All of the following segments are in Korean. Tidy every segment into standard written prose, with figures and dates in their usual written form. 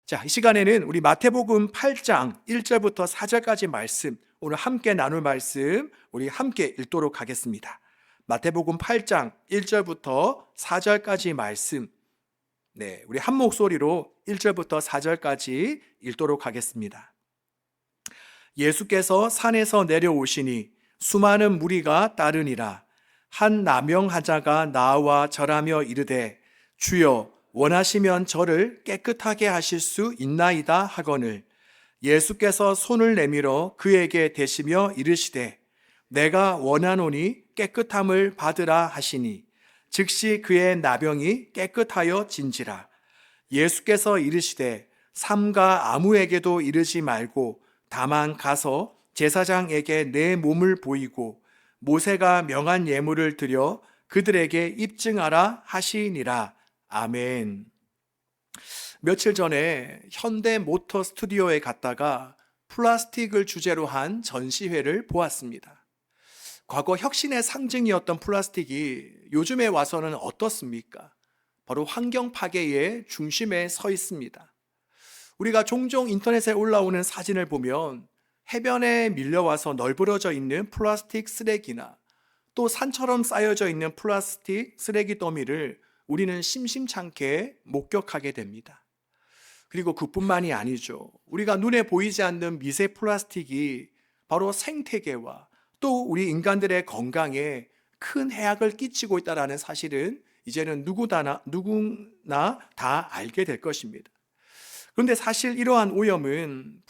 자, 이 시간에는 우리 마태복음 8장 1절부터 4절까지 말씀, 오늘 함께 나눌 말씀, 우리 함께 읽도록 하겠습니다. 마태복음 8장 1절부터 4절까지 말씀, 우리 한 목소리로 1절부터 4절까지 읽도록 하겠습니다. 예수께서 산에서 내려오시니 수많은 무리가 따르니라. 한 나병환자가 나와 절하며 이르되, 주여 원하시면 저를 깨끗하게 하실 수 있나이다 하거늘, 예수께서 손을 내밀어 그에게 대시며 이르시되, 내가 원하노니 깨끗함을 받으라 하시니 즉시 그의 나병이 깨끗하여 진지라. 예수께서 이르시되, 삼가 아무에게도 이르지 말고 다만 가서 제사장에게 내 몸을 보이고 모세가 명한 예물을 드려 그들에게 입증하라 하시니라. 아멘. 며칠 전에 현대 모터 스튜디오에 갔다가 플라스틱을 주제로 한 전시회를 보았습니다. 과거 혁신의 상징이었던 플라스틱이 요즘에 와서는 어떻습니까? 바로 환경 파괴의 중심에 서 있습니다. 우리가 종종 인터넷에 올라오는 사진을 보면 해변에 밀려와서 널브러져 있는 플라스틱 쓰레기나 또 산처럼 쌓여져 있는 플라스틱 쓰레기 더미를 우리는 심심찮게 목격하게 됩니다. 그리고 그뿐만이 아니죠. 우리가 눈에 보이지 않는 미세 플라스틱이 바로 생태계와 또 우리 인간들의 건강에 큰 해악을 끼치고 있다는 사실은 이제는 누구나 다 알게 될 것입니다. 그런데 사실 이러한 오염은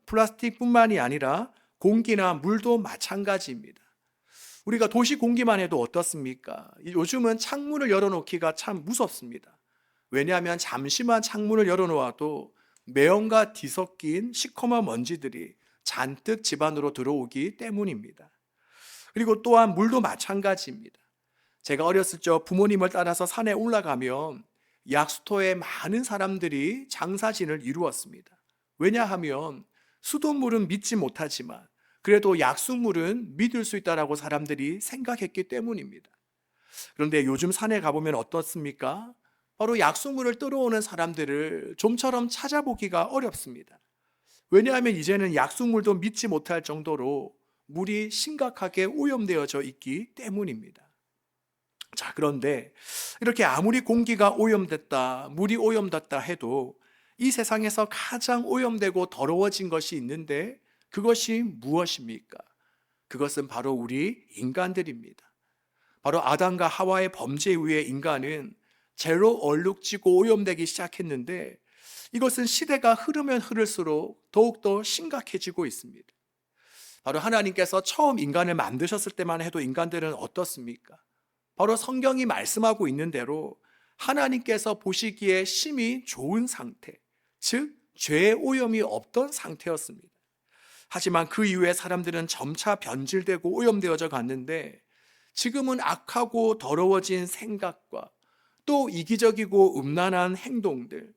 플라스틱뿐만이 아니라 공기나 물도 마찬가지입니다. 우리가 도시 공기만 해도 어떻습니까? 요즘은 창문을 열어놓기가 참 무섭습니다. 왜냐하면 잠시만 창문을 열어놓아도 매연과 뒤섞인 시커먼 먼지들이 잔뜩 집 안으로 들어오기 때문입니다. 그리고 또한 물도 마찬가지입니다. 제가 어렸을 적 부모님을 따라서 산에 올라가면 약수터에 많은 사람들이 장사진을 이루었습니다. 왜냐하면 수돗물은 믿지 못하지만 그래도 약수물은 믿을 수 있다라고 사람들이 생각했기 때문입니다. 그런데 요즘 산에 가보면 어떻습니까? 바로 약수물을 뜨러오는 사람들을 좀처럼 찾아보기가 어렵습니다. 왜냐하면 이제는 약수물도 믿지 못할 정도로 물이 심각하게 오염되어져 있기 때문입니다. 자, 그런데 이렇게 아무리 공기가 오염됐다, 물이 오염됐다 해도 이 세상에서 가장 오염되고 더러워진 것이 있는데 그것이 무엇입니까? 그것은 바로 우리 인간들입니다. 바로 아담과 하와의 범죄 이후에 인간은 죄로 얼룩지고 오염되기 시작했는데 이것은 시대가 흐르면 흐를수록 더욱더 심각해지고 있습니다. 바로 하나님께서 처음 인간을 만드셨을 때만 해도 인간들은 어떻습니까? 바로 성경이 말씀하고 있는 대로 하나님께서 보시기에 심히 좋은 상태, 즉 죄의 오염이 없던 상태였습니다. 하지만 그 이후에 사람들은 점차 변질되고 오염되어져 갔는데 지금은 악하고 더러워진 생각과 또 이기적이고 음란한 행동들,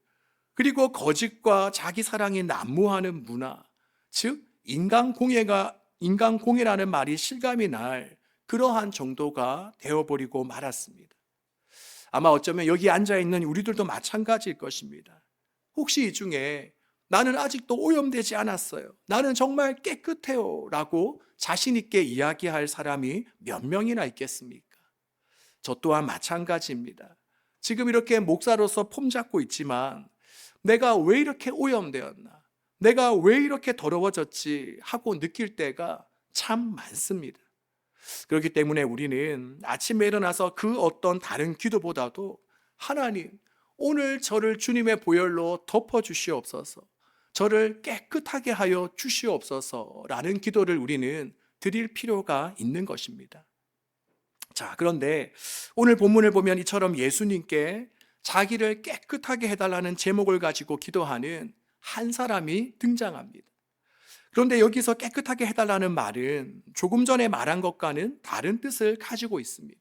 그리고 거짓과 자기 사랑이 난무하는 문화, 즉 인간공해라는 말이 실감이 날 그러한 정도가 되어버리고 말았습니다. 아마 어쩌면 여기 앉아있는 우리들도 마찬가지일 것입니다. 혹시 이 중에 나는 아직도 오염되지 않았어요, 나는 정말 깨끗해요 라고 자신 있게 이야기할 사람이 몇 명이나 있겠습니까? 저 또한 마찬가지입니다. 지금 이렇게 목사로서 폼 잡고 있지만 내가 왜 이렇게 오염되었나, 내가 왜 이렇게 더러워졌지 하고 느낄 때가 참 많습니다. 그렇기 때문에 우리는 아침에 일어나서 그 어떤 다른 기도보다도 하나님, 오늘 저를 주님의 보혈로 덮어주시옵소서, 저를 깨끗하게 하여 주시옵소서라는 기도를 우리는 드릴 필요가 있는 것입니다. 자, 그런데 오늘 본문을 보면 이처럼 예수님께 자기를 깨끗하게 해달라는 제목을 가지고 기도하는 한 사람이 등장합니다. 그런데 여기서 깨끗하게 해달라는 말은 조금 전에 말한 것과는 다른 뜻을 가지고 있습니다.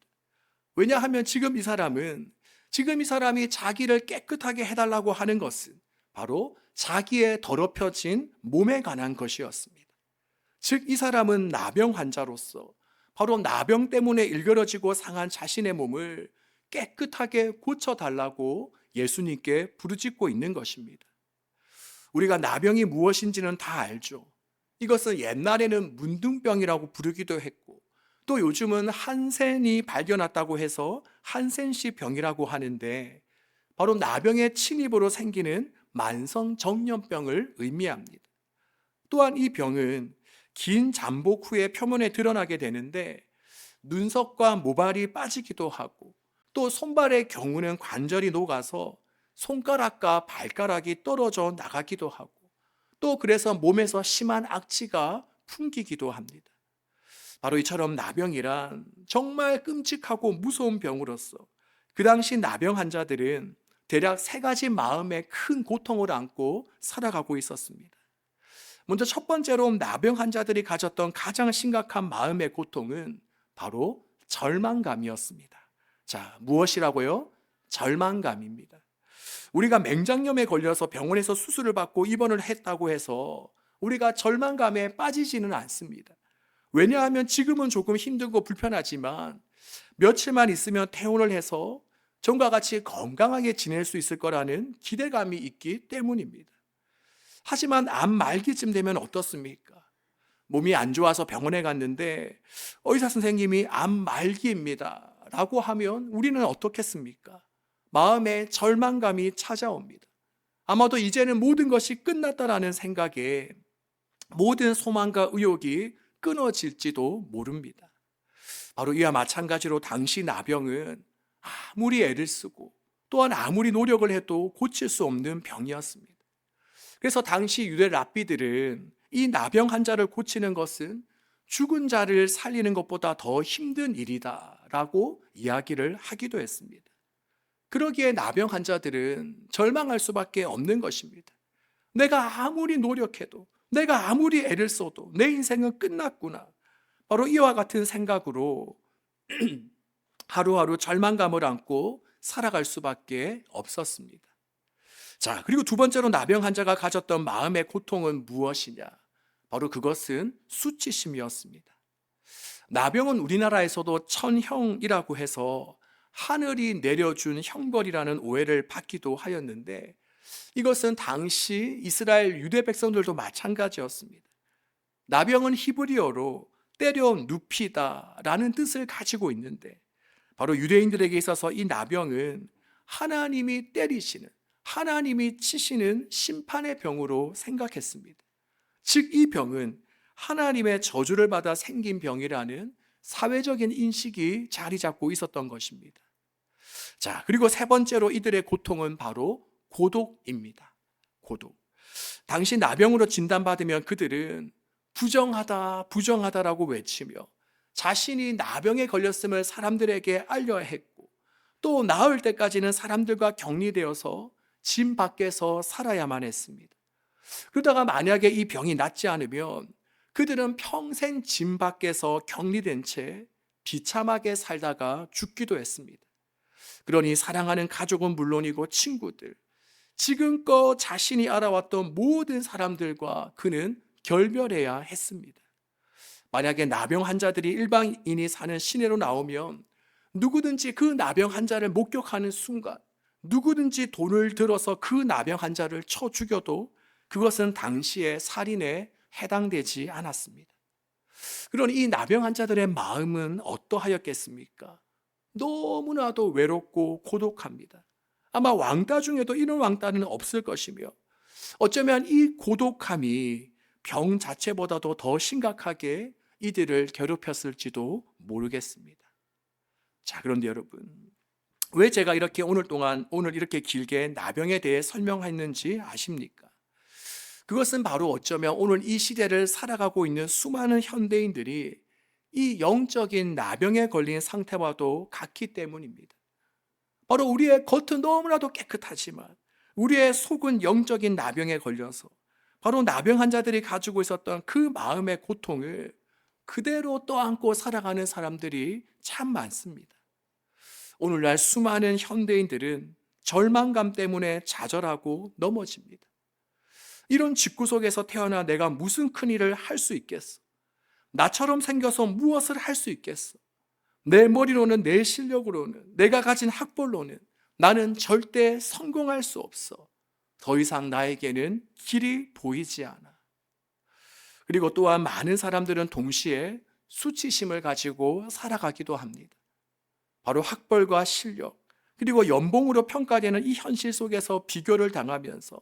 왜냐하면 지금 이 사람이 자기를 깨끗하게 해달라고 하는 것은 바로 자기의 더럽혀진 몸에 관한 것이었습니다. 즉, 이 사람은 나병 환자로서 바로 나병 때문에 일그러지고 상한 자신의 몸을 깨끗하게 고쳐달라고 예수님께 부르짖고 있는 것입니다. 우리가 나병이 무엇인지는 다 알죠. 이것은 옛날에는 문둥병이라고 부르기도 했고, 또 요즘은 한센이 발견했다고 해서 한센씨 병이라고 하는데, 바로 나병의 침입으로 생기는 만성 정염병을 의미합니다. 또한 이 병은 긴 잠복 후에 표면에 드러나게 되는데, 눈썹과 모발이 빠지기도 하고, 또 손발의 경우는 관절이 녹아서 손가락과 발가락이 떨어져 나가기도 하고, 또 그래서 몸에서 심한 악취가 풍기기도 합니다. 바로 이처럼 나병이란 정말 끔찍하고 무서운 병으로서 그 당시 나병 환자들은 대략 세 가지 마음의 큰 고통을 안고 살아가고 있었습니다. 먼저 첫 번째로 나병 환자들이 가졌던 가장 심각한 마음의 고통은 바로 절망감이었습니다. 자, 무엇이라고요? 절망감입니다. 우리가 맹장염에 걸려서 병원에서 수술을 받고 입원을 했다고 해서 우리가 절망감에 빠지지는 않습니다. 왜냐하면 지금은 조금 힘들고 불편하지만 며칠만 있으면 퇴원을 해서 전과 같이 건강하게 지낼 수 있을 거라는 기대감이 있기 때문입니다. 하지만 암 말기쯤 되면 어떻습니까? 몸이 안 좋아서 병원에 갔는데 의사 선생님이 암 말기입니다 라고 하면 우리는 어떻겠습니까? 마음에 절망감이 찾아옵니다. 아마도 이제는 모든 것이 끝났다라는 생각에 모든 소망과 의욕이 끊어질지도 모릅니다. 바로 이와 마찬가지로 당시 나병은 아무리 애를 쓰고 또한 아무리 노력을 해도 고칠 수 없는 병이었습니다. 그래서 당시 유대 랍비들은 이 나병 환자를 고치는 것은 죽은 자를 살리는 것보다 더 힘든 일이다라고 이야기를 하기도 했습니다. 그러기에 나병 환자들은 절망할 수밖에 없는 것입니다. 내가 아무리 노력해도, 내가 아무리 애를 써도 내 인생은 끝났구나. 바로 이와 같은 생각으로 하루하루 절망감을 안고 살아갈 수밖에 없었습니다. 자, 그리고 두 번째로 나병 환자가 가졌던 마음의 고통은 무엇이냐? 바로 그것은 수치심이었습니다. 나병은 우리나라에서도 천형이라고 해서 하늘이 내려준 형벌이라는 오해를 받기도 하였는데, 이것은 당시 이스라엘 유대 백성들도 마찬가지였습니다. 나병은 히브리어로 때려 눕히다 라는 뜻을 가지고 있는데, 바로 유대인들에게 있어서 이 나병은 하나님이 때리시는, 하나님이 치시는 심판의 병으로 생각했습니다. 즉, 이 병은 하나님의 저주를 받아 생긴 병이라는 사회적인 인식이 자리 잡고 있었던 것입니다. 자, 그리고 세 번째로 이들의 고통은 바로 고독입니다. 고독. 당시 나병으로 진단받으면 그들은 부정하다, 부정하다라고 외치며 자신이 나병에 걸렸음을 사람들에게 알려야 했고, 또 나을 때까지는 사람들과 격리되어서 집 밖에서 살아야만 했습니다. 그러다가 만약에 이 병이 낫지 않으면 그들은 평생 집 밖에서 격리된 채 비참하게 살다가 죽기도 했습니다. 그러니 사랑하는 가족은 물론이고 친구들, 지금껏 자신이 알아왔던 모든 사람들과 그는 결별해야 했습니다. 만약에 나병 환자들이 일반인이 사는 시내로 나오면 누구든지 그 나병 환자를 목격하는 순간 누구든지 돌을 들어서 그 나병 환자를 쳐 죽여도 그것은 당시의 살인에 해당되지 않았습니다. 그러니 이 나병 환자들의 마음은 어떠하였겠습니까? 너무나도 외롭고 고독합니다. 아마 왕따 중에도 이런 왕따는 없을 것이며, 어쩌면 이 고독함이 병 자체보다도 더 심각하게 이들을 괴롭혔을지도 모르겠습니다. 자, 그런데 여러분, 왜 제가 이렇게 오늘 이렇게 길게 나병에 대해 설명했는지 아십니까? 그것은 바로 어쩌면 오늘 이 시대를 살아가고 있는 수많은 현대인들이 이 영적인 나병에 걸린 상태와도 같기 때문입니다. 바로 우리의 겉은 너무나도 깨끗하지만 우리의 속은 영적인 나병에 걸려서 바로 나병 환자들이 가지고 있었던 그 마음의 고통을 그대로 떠안고 살아가는 사람들이 참 많습니다. 오늘날 수많은 현대인들은 절망감 때문에 좌절하고 넘어집니다. 이런 집구석에서 태어나 내가 무슨 큰일을 할 수 있겠어? 나처럼 생겨서 무엇을 할 수 있겠어? 내 머리로는, 내 실력으로는, 내가 가진 학벌로는 나는 절대 성공할 수 없어. 더 이상 나에게는 길이 보이지 않아. 그리고 또한 많은 사람들은 동시에 수치심을 가지고 살아가기도 합니다. 바로 학벌과 실력, 그리고 연봉으로 평가되는 이 현실 속에서 비교를 당하면서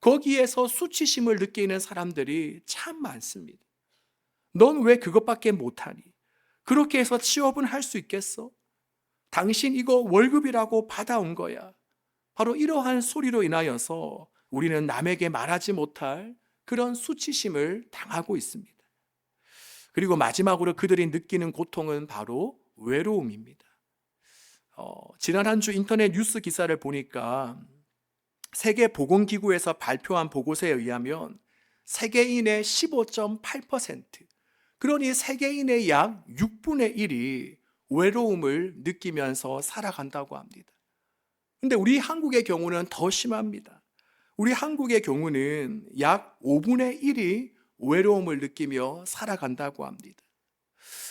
거기에서 수치심을 느끼는 사람들이 참 많습니다. 넌 왜 그것밖에 못하니? 그렇게 해서 취업은 할 수 있겠어? 당신 이거 월급이라고 받아온 거야. 바로 이러한 소리로 인하여서 우리는 남에게 말하지 못할 그런 수치심을 당하고 있습니다. 그리고 마지막으로 그들이 느끼는 고통은 바로 외로움입니다. 지난 한 주 인터넷 뉴스 기사를 보니까 세계보건기구에서 발표한 보고서에 의하면 세계인의 15.8%, 그러니 세계인의 약 6분의 1이 외로움을 느끼면서 살아간다고 합니다. 근데 우리 한국의 경우는 더 심합니다. 우리 한국의 경우는 약 5분의 1이 외로움을 느끼며 살아간다고 합니다.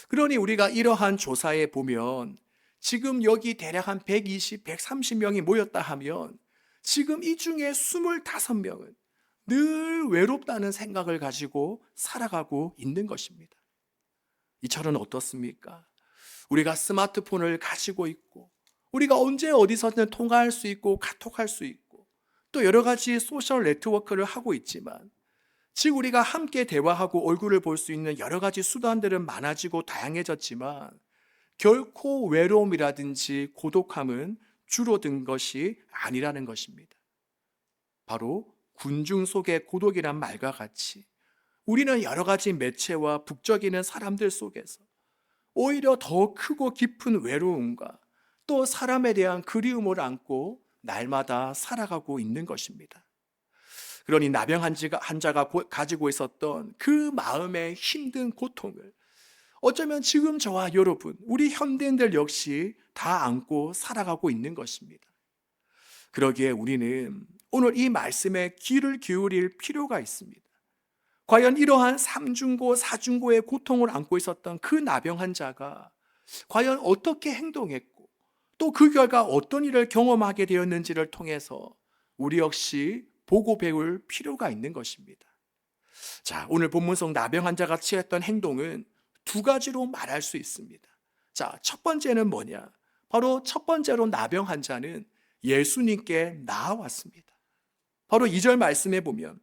그러니 우리가 이러한 조사에 보면 지금 여기 대략 한 120, 130명이 모였다 하면 지금 이 중에 25명은 늘 외롭다는 생각을 가지고 살아가고 있는 것입니다. 이처럼 어떻습니까? 우리가 스마트폰을 가지고 있고 우리가 언제 어디서든 통화할 수 있고 카톡할 수 있고 또 여러 가지 소셜 네트워크를 하고 있지만 즉 우리가 함께 대화하고 얼굴을 볼 수 있는 여러 가지 수단들은 많아지고 다양해졌지만 결코 외로움이라든지 고독함은 줄어든 것이 아니라는 것입니다. 바로 군중 속의 고독이란 말과 같이 우리는 여러 가지 매체와 북적이는 사람들 속에서 오히려 더 크고 깊은 외로움과 또 사람에 대한 그리움을 안고 날마다 살아가고 있는 것입니다. 그러니 나병 환자가 가지고 있었던 그 마음의 힘든 고통을 어쩌면 지금 저와 여러분, 우리 현대인들 역시 다 안고 살아가고 있는 것입니다. 그러기에 우리는 오늘 이 말씀에 귀를 기울일 필요가 있습니다. 과연 이러한 삼중고, 사중고의 고통을 안고 있었던 그 나병 환자가 과연 어떻게 행동했고 또 그 결과 어떤 일을 경험하게 되었는지를 통해서 우리 역시 보고 배울 필요가 있는 것입니다. 자, 오늘 본문 속 나병 환자가 취했던 행동은 두 가지로 말할 수 있습니다. 자, 첫 번째는 뭐냐? 바로 첫 번째로 나병 환자는 예수님께 나아왔습니다. 바로 2절 말씀에 보면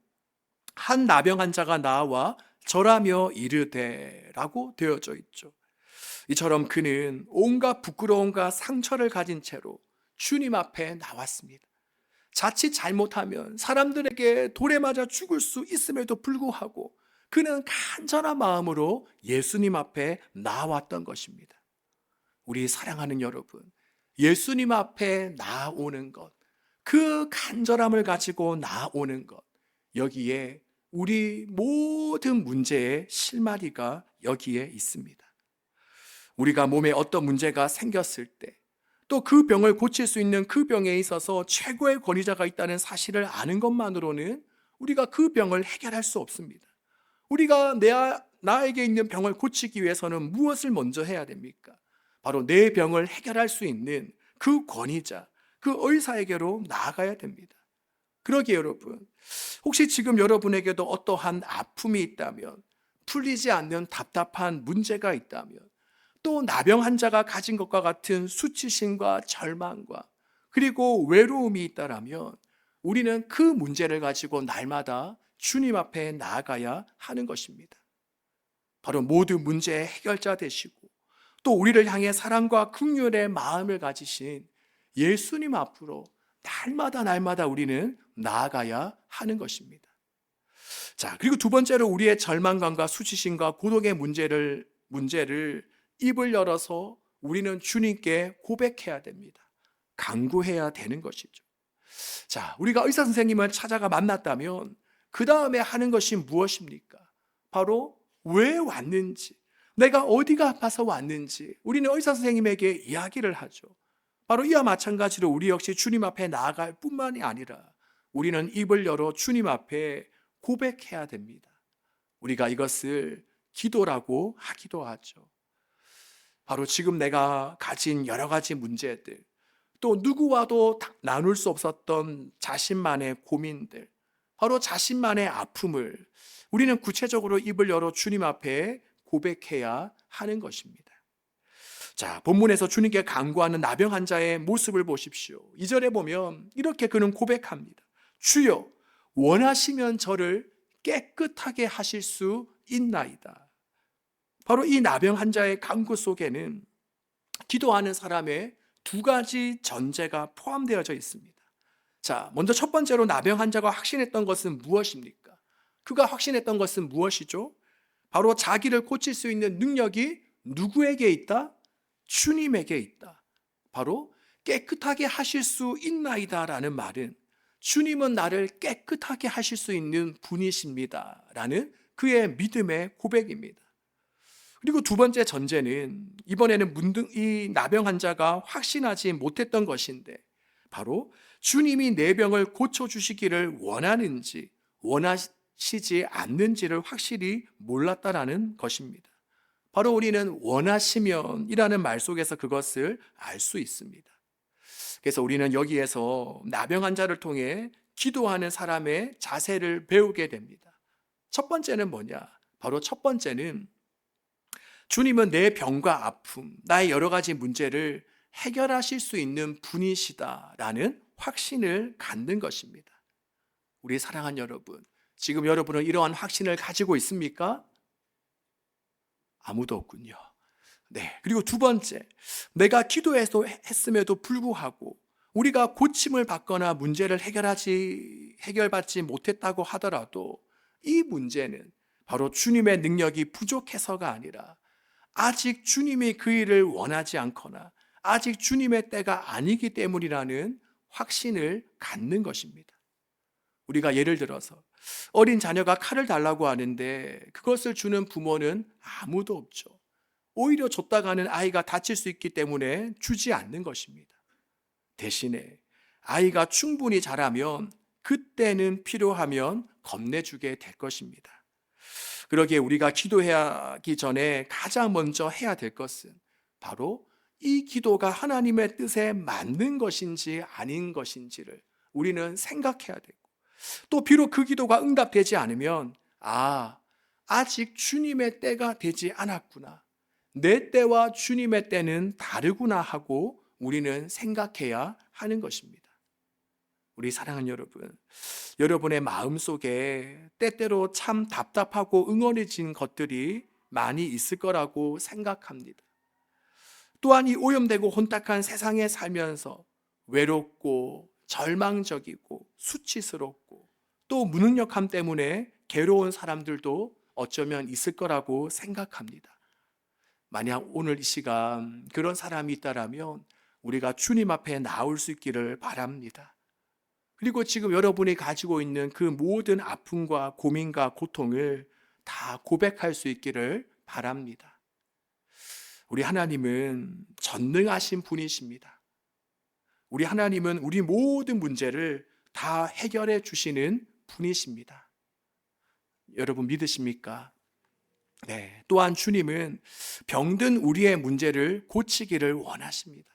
한 나병 환자가 나와 절하며 이르되 라고 되어져 있죠. 이처럼 그는 온갖 부끄러움과 상처를 가진 채로 주님 앞에 나왔습니다. 자칫 잘못하면 사람들에게 돌에 맞아 죽을 수 있음에도 불구하고 그는 간절한 마음으로 예수님 앞에 나왔던 것입니다. 우리 사랑하는 여러분, 예수님 앞에 나오는 것, 그 간절함을 가지고 나오는 것, 여기에 우리 모든 문제의 실마리가 여기에 있습니다. 우리가 몸에 어떤 문제가 생겼을 때 또 그 병을 고칠 수 있는 그 병에 있어서 최고의 권위자가 있다는 사실을 아는 것만으로는 우리가 그 병을 해결할 수 없습니다. 우리가 나에게 있는 병을 고치기 위해서는 무엇을 먼저 해야 됩니까? 바로 내 병을 해결할 수 있는 그 권위자, 그 의사에게로 나아가야 됩니다. 그러기에 여러분, 혹시 지금 여러분에게도 어떠한 아픔이 있다면, 풀리지 않는 답답한 문제가 있다면, 또 나병 환자가 가진 것과 같은 수치심과 절망과 그리고 외로움이 있다라면 우리는 그 문제를 가지고 날마다 주님 앞에 나아가야 하는 것입니다. 바로 모든 문제의 해결자 되시고 또 우리를 향해 사랑과 긍휼의 마음을 가지신 예수님 앞으로 날마다 우리는 나아가야 하는 것입니다. 자, 그리고 두 번째로 우리의 절망감과 수치심과 고독의 문제를 입을 열어서 우리는 주님께 고백해야 됩니다. 간구해야 되는 것이죠. 자, 우리가 의사 선생님을 찾아가 만났다면 그 다음에 하는 것이 무엇입니까? 바로 왜 왔는지, 내가 어디가 아파서 왔는지 우리는 의사 선생님에게 이야기를 하죠. 바로 이와 마찬가지로 우리 역시 주님 앞에 나아갈 뿐만이 아니라 우리는 입을 열어 주님 앞에 고백해야 됩니다. 우리가 이것을 기도라고 하기도 하죠. 바로 지금 내가 가진 여러 가지 문제들, 또 누구와도 나눌 수 없었던 자신만의 고민들, 바로 자신만의 아픔을 우리는 구체적으로 입을 열어 주님 앞에 고백해야 하는 것입니다. 자, 본문에서 주님께 간구하는 나병 환자의 모습을 보십시오. 2절에 보면 이렇게 그는 고백합니다. 주여, 원하시면 저를 깨끗하게 하실 수 있나이다. 바로 이 나병 환자의 간구 속에는 기도하는 사람의 두 가지 전제가 포함되어져 있습니다. 자, 먼저 첫 번째로 나병 환자가 확신했던 것은 무엇입니까? 그가 확신했던 것은 무엇이죠? 바로 자기를 고칠 수 있는 능력이 누구에게 있다? 주님에게 있다. 바로 깨끗하게 하실 수 있나이다 라는 말은 주님은 나를 깨끗하게 하실 수 있는 분이십니다 라는 그의 믿음의 고백입니다. 그리고 두 번째 전제는 이번에는 문득 이 나병 환자가 확신하지 못했던 것인데 바로 주님이 내 병을 고쳐주시기를 원하는지 원하시지 않는지를 확실히 몰랐다라는 것입니다. 바로 우리는 원하시면 이라는 말 속에서 그것을 알 수 있습니다. 그래서 우리는 여기에서 나병 환자를 통해 기도하는 사람의 자세를 배우게 됩니다. 첫 번째는 뭐냐? 바로 첫 번째는 주님은 내 병과 아픔, 나의 여러 가지 문제를 해결하실 수 있는 분이시다라는 확신을 갖는 것입니다. 우리 사랑하는 여러분, 지금 여러분은 이러한 확신을 가지고 있습니까? 아무도 없군요. 네. 그리고 두 번째, 내가 기도했음에도 불구하고 우리가 고침을 받거나 문제를 해결받지 못했다고 하더라도 이 문제는 바로 주님의 능력이 부족해서가 아니라 아직 주님이 그 일을 원하지 않거나 아직 주님의 때가 아니기 때문이라는 확신을 갖는 것입니다. 우리가 예를 들어서 어린 자녀가 칼을 달라고 하는데 그것을 주는 부모는 아무도 없죠. 오히려 줬다가는 아이가 다칠 수 있기 때문에 주지 않는 것입니다. 대신에 아이가 충분히 자라면 그때는 필요하면 건네주게 될 것입니다. 그러기에 우리가 기도하기 전에 가장 먼저 해야 될 것은 바로 이 기도가 하나님의 뜻에 맞는 것인지 아닌 것인지를 우리는 생각해야 되고, 또 비록 그 기도가 응답되지 않으면 아직 주님의 때가 되지 않았구나, 내 때와 주님의 때는 다르구나 하고 우리는 생각해야 하는 것입니다. 우리 사랑하는 여러분, 여러분의 마음속에 때때로 참 답답하고 응어리진 것들이 많이 있을 거라고 생각합니다. 또한 이 오염되고 혼탁한 세상에 살면서 외롭고 절망적이고 수치스럽고 또 무능력함 때문에 괴로운 사람들도 어쩌면 있을 거라고 생각합니다. 만약 오늘 이 시간 그런 사람이 있다라면 우리가 주님 앞에 나올 수 있기를 바랍니다. 그리고 지금 여러분이 가지고 있는 그 모든 아픔과 고민과 고통을 다 고백할 수 있기를 바랍니다. 우리 하나님은 전능하신 분이십니다. 우리 하나님은 우리 모든 문제를 다 해결해 주시는 분이십니다. 여러분 믿으십니까? 네. 또한 주님은 병든 우리의 문제를 고치기를 원하십니다.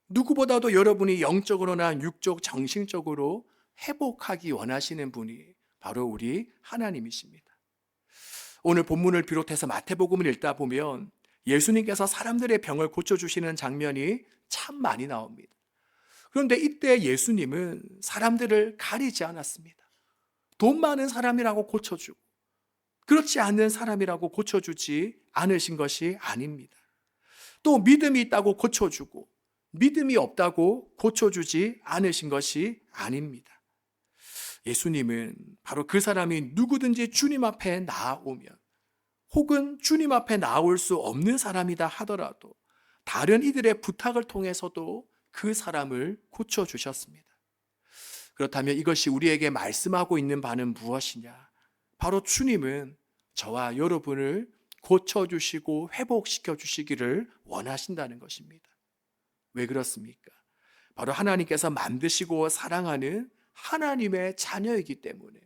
누구보다도 여러분이 영적으로나 육적, 정신적으로 회복하기 원하시는 분이 바로 우리 하나님이십니다. 오늘 본문을 비롯해서 마태복음을 읽다 보면 예수님께서 사람들의 병을 고쳐주시는 장면이 참 많이 나옵니다. 그런데 이때 예수님은 사람들을 가리지 않았습니다. 돈 많은 사람이라고 고쳐주고 그렇지 않은 사람이라고 고쳐주지 않으신 것이 아닙니다. 또 믿음이 있다고 고쳐주고 믿음이 없다고 고쳐주지 않으신 것이 아닙니다. 예수님은 바로 그 사람이 누구든지 주님 앞에 나아오면, 혹은 주님 앞에 나올 수 없는 사람이다 하더라도 다른 이들의 부탁을 통해서도 그 사람을 고쳐주셨습니다. 그렇다면 이것이 우리에게 말씀하고 있는 바는 무엇이냐? 바로 주님은 저와 여러분을 고쳐주시고 회복시켜 주시기를 원하신다는 것입니다. 왜 그렇습니까? 바로 하나님께서 만드시고 사랑하는 하나님의 자녀이기 때문에,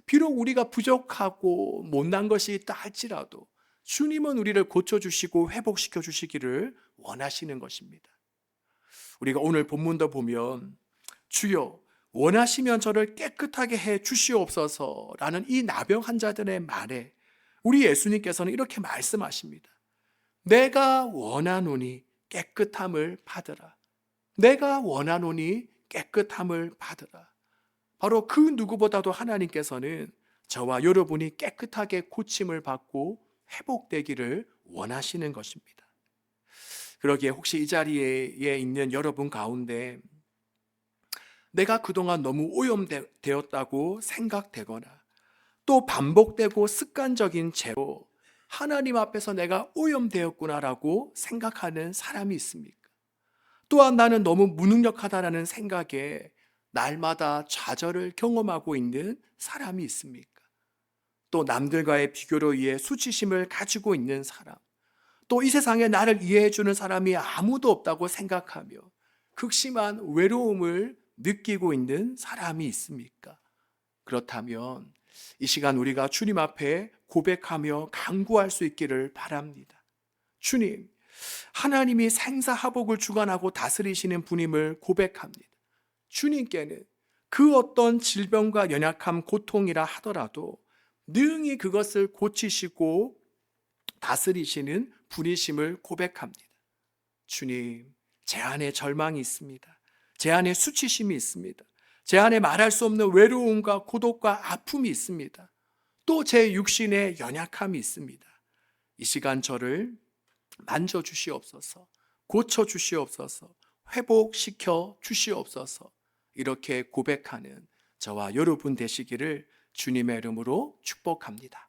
비록 우리가 부족하고 못난 것이 있다 할지라도 주님은 우리를 고쳐주시고 회복시켜 주시기를 원하시는 것입니다. 우리가 오늘 본문도 보면 주여 원하시면 저를 깨끗하게 해 주시옵소서라는 이 나병 환자들의 말에 우리 예수님께서는 이렇게 말씀하십니다. 내가 원하노니 깨끗함을 받으라. 내가 원하노니 깨끗함을 받으라. 바로 그 누구보다도 하나님께서는 저와 여러분이 깨끗하게 고침을 받고 회복되기를 원하시는 것입니다. 그러기에 혹시 이 자리에 있는 여러분 가운데 내가 그동안 너무 오염되었다고 생각되거나 또 반복되고 습관적인 죄로 하나님 앞에서 내가 오염되었구나라고 생각하는 사람이 있습니까? 또한 나는 너무 무능력하다라는 생각에 날마다 좌절을 경험하고 있는 사람이 있습니까? 또 남들과의 비교로 인해 수치심을 가지고 있는 사람, 또 이 세상에 나를 이해해 주는 사람이 아무도 없다고 생각하며 극심한 외로움을 느끼고 있는 사람이 있습니까? 그렇다면 이 시간 우리가 주님 앞에 고백하며 간구할 수 있기를 바랍니다. 주님, 하나님이 생사화복을 주관하고 다스리시는 분임을 고백합니다. 주님께는 그 어떤 질병과 연약함, 고통이라 하더라도 능히 그것을 고치시고 다스리시는 분이심을 고백합니다. 주님, 제 안에 절망이 있습니다. 제 안에 수치심이 있습니다. 제 안에 말할 수 없는 외로움과 고독과 아픔이 있습니다. 또 제 육신에 연약함이 있습니다. 이 시간 저를 만져주시옵소서, 고쳐주시옵소서, 회복시켜 주시옵소서, 이렇게 고백하는 저와 여러분 되시기를 주님의 이름으로 축복합니다.